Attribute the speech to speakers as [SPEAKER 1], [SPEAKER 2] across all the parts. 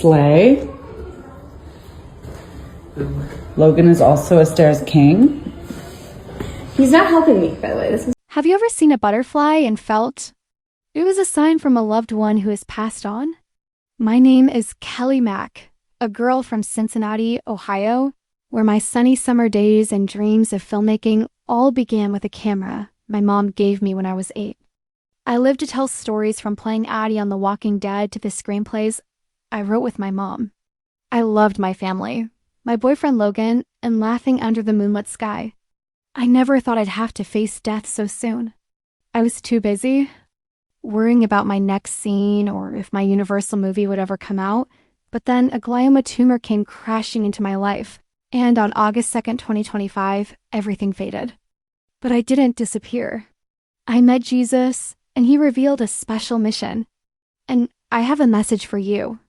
[SPEAKER 1] Slay. Logan is also a stairs king.
[SPEAKER 2] He's not helping me, by the way.
[SPEAKER 3] Have you ever seen a butterfly and felt it was a sign from a loved one who has passed on? My name is Kelley Mack, a girl from Cincinnati, Ohio, where my sunny summer days and dreams of filmmaking all began with a camera my mom gave me when I was 8. I lived to tell stories, from playing Addie on The Walking Dead to the screenplays I wrote with my mom. I loved my family, my boyfriend Logan, and laughing under the moonlit sky. I never thought I'd have to face death so soon. I was too busy worrying about my next scene or if my Universal movie would ever come out, but then a glioma tumor came crashing into my life, and on August 2nd, 2025, everything faded. But I didn't disappear. I met Jesus, and he revealed a special mission. And I have a message for you.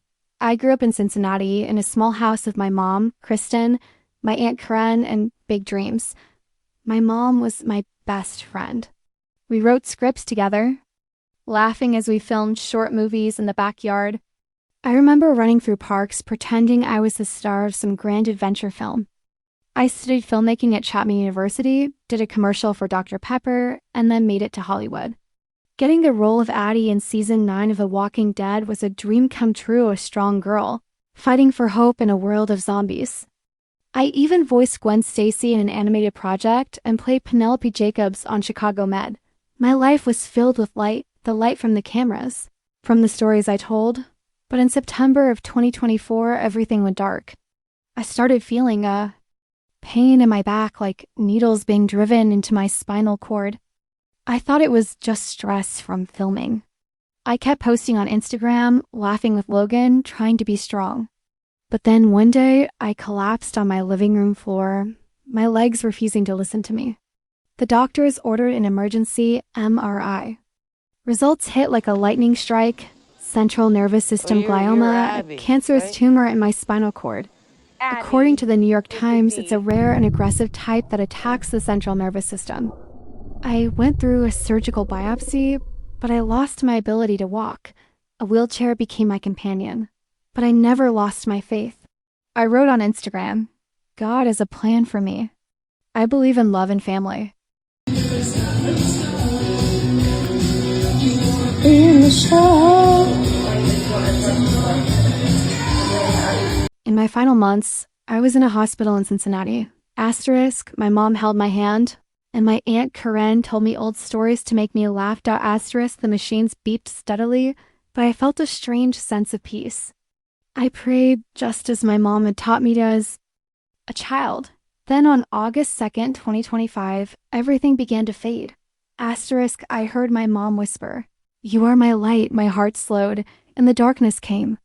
[SPEAKER 3] I grew up in Cincinnati in a small house with my mom, Kristen, my Aunt Karen, and big dreams. My mom was my best friend. We wrote scripts together, laughing as we filmed short movies in the backyard. I remember running through parks pretending I was the star of some grand adventure film. I studied filmmaking at Chapman University, did a commercial for Dr. Pepper, and then made it to Hollywood. Getting the role of Addie in season 9 of The Walking Dead was a dream come true, a strong girl, fighting for hope in a world of zombies. I even voiced Gwen Stacy in an animated project and played Penelope Jacobs on Chicago Med. My life was filled with light, the light from the cameras, from the stories I told. But in September of 2024, everything went dark. I started feeling a pain in my back, like needles being driven into my spinal cord. I thought it was just stress from filming. I kept posting on Instagram, laughing with Logan, trying to be strong. But then one day, I collapsed on my living room floor, my legs refusing to listen to me. The doctors ordered an emergency MRI. Results hit like a lightning strike: central nervous system glioma, a cancerous tumor in my spinal cord. According to the New York Times, it's a rare and aggressive type that attacks the central nervous system. I went through a surgical biopsy, but I lost my ability to walk. A wheelchair became my companion. But I never lost my faith. I wrote on Instagram, God has a plan for me. I believe in love and family. In the show. In my final months, I was in a hospital in Cincinnati. Asterisk, my mom held my hand, and my Aunt Karen told me old stories to make me laugh. Asterisk, the machines beeped steadily, but I felt a strange sense of peace. I prayed just as my mom had taught me to as a child. Then on August 2nd, 2025, everything began to fade. Asterisk, I heard my mom whisper, "You are my light." My heart slowed, and the darkness came.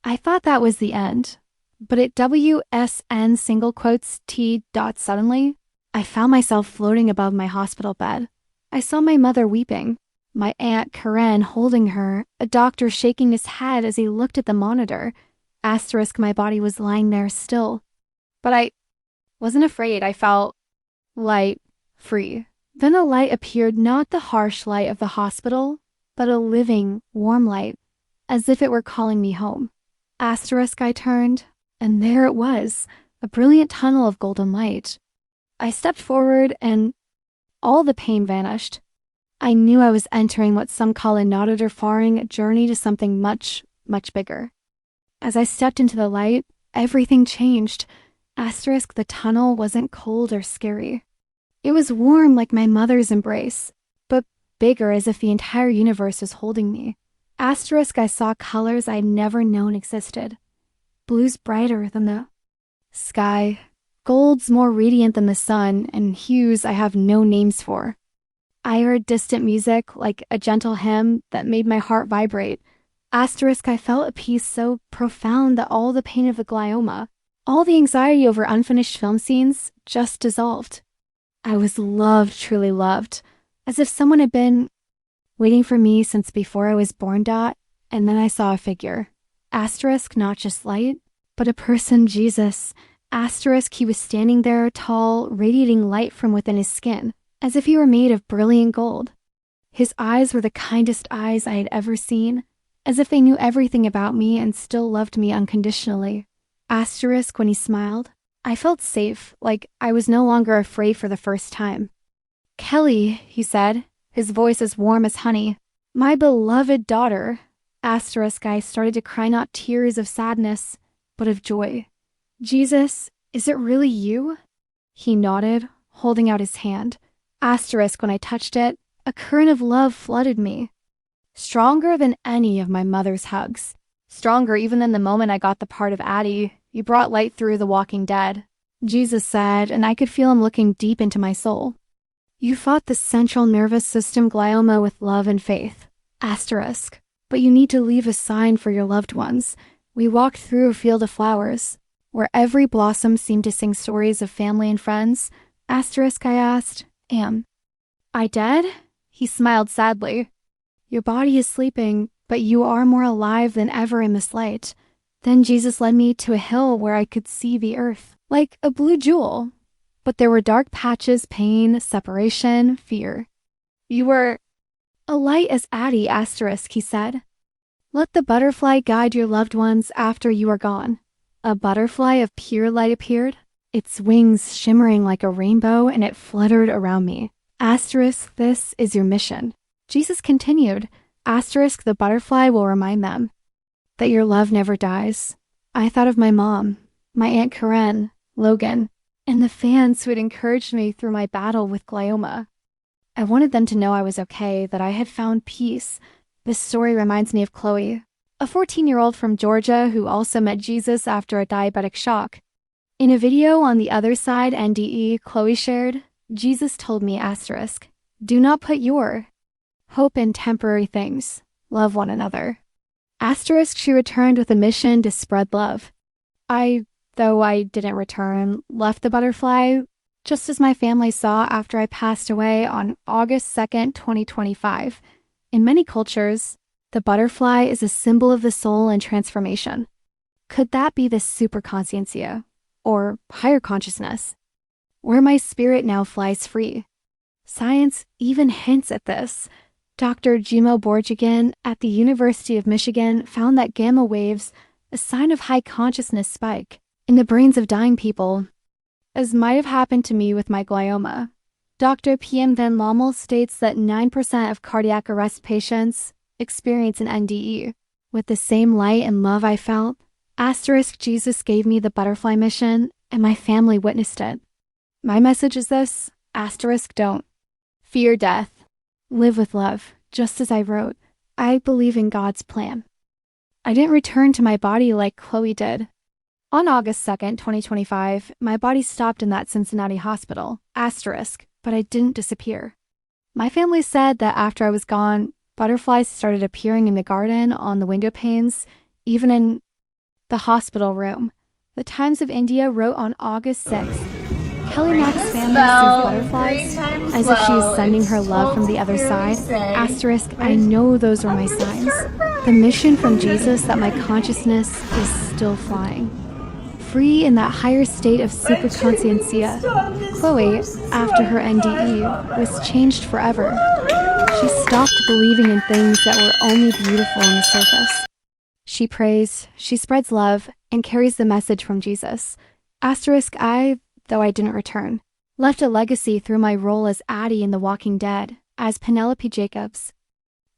[SPEAKER 3] I thought that was the end. But at WSN single quotes T. Suddenly, I found myself floating above my hospital bed. I saw my mother weeping, my Aunt Karen holding her, a doctor shaking his head as he looked at the monitor. Asterisk, my body was lying there still. But I wasn't afraid. I felt light, free. Then a light appeared, not the harsh light of the hospital, but a living, warm light, as if it were calling me home. Asterisk, I turned, and there it was, a brilliant tunnel of golden light. I stepped forward, and all the pain vanished. I knew I was entering what some call a not-a-defaring journey to something much, much bigger. As I stepped into the light, everything changed. Asterisk, the tunnel wasn't cold or scary. It was warm like my mother's embrace, but bigger, as if the entire universe was holding me. Asterisk, I saw colors I'd never known existed. Blues brighter than the sky, golds more radiant than the sun, and hues I have no names for. I heard distant music, like a gentle hymn that made my heart vibrate. Asterisk, I felt a peace so profound that all the pain of the glioma, all the anxiety over unfinished film scenes, just dissolved. I was loved, truly loved, as if someone had been waiting for me since before I was born. And then I saw a figure. Asterisk, not just light, but a person, Jesus. Asterisk, he was standing there, tall, radiating light from within his skin, as if he were made of brilliant gold. His eyes were the kindest eyes I had ever seen, as if they knew everything about me and still loved me unconditionally. Asterisk when he smiled. I felt safe, like I was no longer afraid for the first time. Kelley, he said, his voice as warm as honey. My beloved daughter. Asterisk, I started to cry not tears of sadness, but of joy. Jesus, is it really you? He nodded, holding out his hand. Asterisk, when I touched it, a current of love flooded me. Stronger than any of my mother's hugs. Stronger even than the moment I got the part of Addie. You brought light through The Walking Dead. Jesus said, and I could feel him looking deep into my soul. You fought the central nervous system glioma with love and faith. Asterisk. But you need to leave a sign for your loved ones. We walked through a field of flowers, where every blossom seemed to sing stories of family and friends. Asterisk, I asked. Am I dead? He smiled sadly. Your body is sleeping, but you are more alive than ever in this light. Then Jesus led me to a hill where I could see the earth, like a blue jewel. But there were dark patches, pain, separation, fear. You were a light as Addie, asterisk, he said. Let the butterfly guide your loved ones after you are gone. A butterfly of pure light appeared, its wings shimmering like a rainbow, and it fluttered around me. Asterisk, this is your mission. Jesus continued, asterisk, the butterfly will remind them that your love never dies. I thought of my mom, my Aunt Karen, Logan, and the fans who had encouraged me through my battle with glioma. I wanted them to know I was okay, that I had found peace. This story reminds me of Chloe, a 14-year-old from Georgia who also met Jesus after a diabetic shock. In a video on the other side, NDE, Chloe shared, Jesus told me, asterisk, do not put your hope in temporary things. Love one another. Asterisk, she returned with a mission to spread love. Though I didn't return, left the butterfly just as my family saw after I passed away on August 2nd, 2025. In many cultures, the butterfly is a symbol of the soul and transformation. Could that be the superconsciencia, or higher consciousness, where my spirit now flies free? Science even hints at this. Dr. Glioma Borgigan at the University of Michigan found that gamma waves, a sign of high consciousness spike, in the brains of dying people, as might have happened to me with my glioma. Dr. P.M. Van Lommel states that 9% of cardiac arrest patients experience an NDE. With the same light and love I felt, asterisk, Jesus gave me the butterfly mission, and my family witnessed it. My message is this, asterisk, don't fear death. Live with love, just as I wrote. I believe in God's plan. I didn't return to my body like Chloe did. On August 2nd, 2025, my body stopped in that Cincinnati hospital, asterisk, but I didn't disappear. My family said that after I was gone, butterflies started appearing in the garden, on the window panes, even in the hospital room. The Times of India wrote on August 6th, Kelley Mack's family sees butterflies as if she is sending her love from the other side. Asterisk, I know those were my signs. The mission from Jesus that my consciousness is still flying. Free in that higher state of superconsciencia. Chloe, after her NDE, was changed forever. She stopped believing in things that were only beautiful on the surface. She prays, she spreads love, and carries the message from Jesus. Asterisk, though I didn't return, left a legacy through my role as Addie in The Walking Dead, as Penelope Jacobs.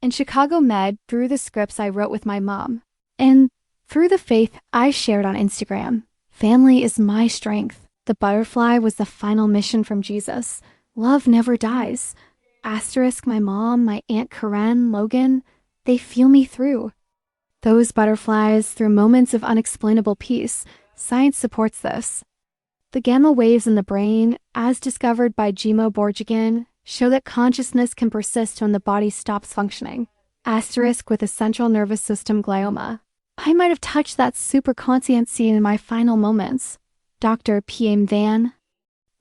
[SPEAKER 3] In Chicago Med, through the scripts I wrote with my mom, and through the faith I shared on Instagram. Family is my strength. The butterfly was the final mission from Jesus. Love never dies. Asterisk, my mom, my Aunt Karen, Logan, they feel me through. Those butterflies, through moments of unexplainable peace, science supports this. The gamma waves in the brain, as discovered by Glioma Borgigan, show that consciousness can persist when the body stops functioning. Asterisk, with a central nervous system glioma. I might have touched that superconsciency in my final moments. Dr. P.M. Van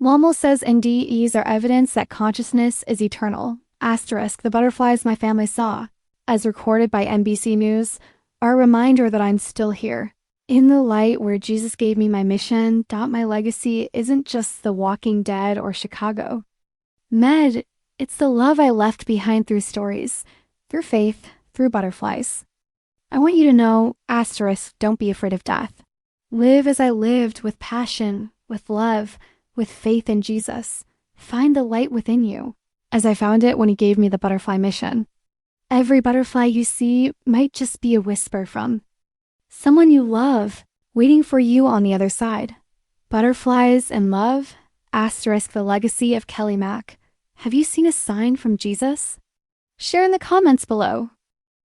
[SPEAKER 3] Lommel says NDEs are evidence that consciousness is eternal. Asterisk, the butterflies my family saw, as recorded by NBC News, are a reminder that I'm still here. In the light where Jesus gave me my mission, my legacy isn't just The Walking Dead or Chicago. Med, it's the love I left behind through stories, through faith, through butterflies. I want you to know, asterisk, don't be afraid of death. Live as I lived, with passion, with love, with faith in Jesus. Find the light within you, as I found it when he gave me the butterfly mission. Every butterfly you see might just be a whisper from someone you love, waiting for you on the other side. Butterflies and love, asterisk the legacy of Kelley Mack. Have you seen a sign from Jesus? Share in the comments below.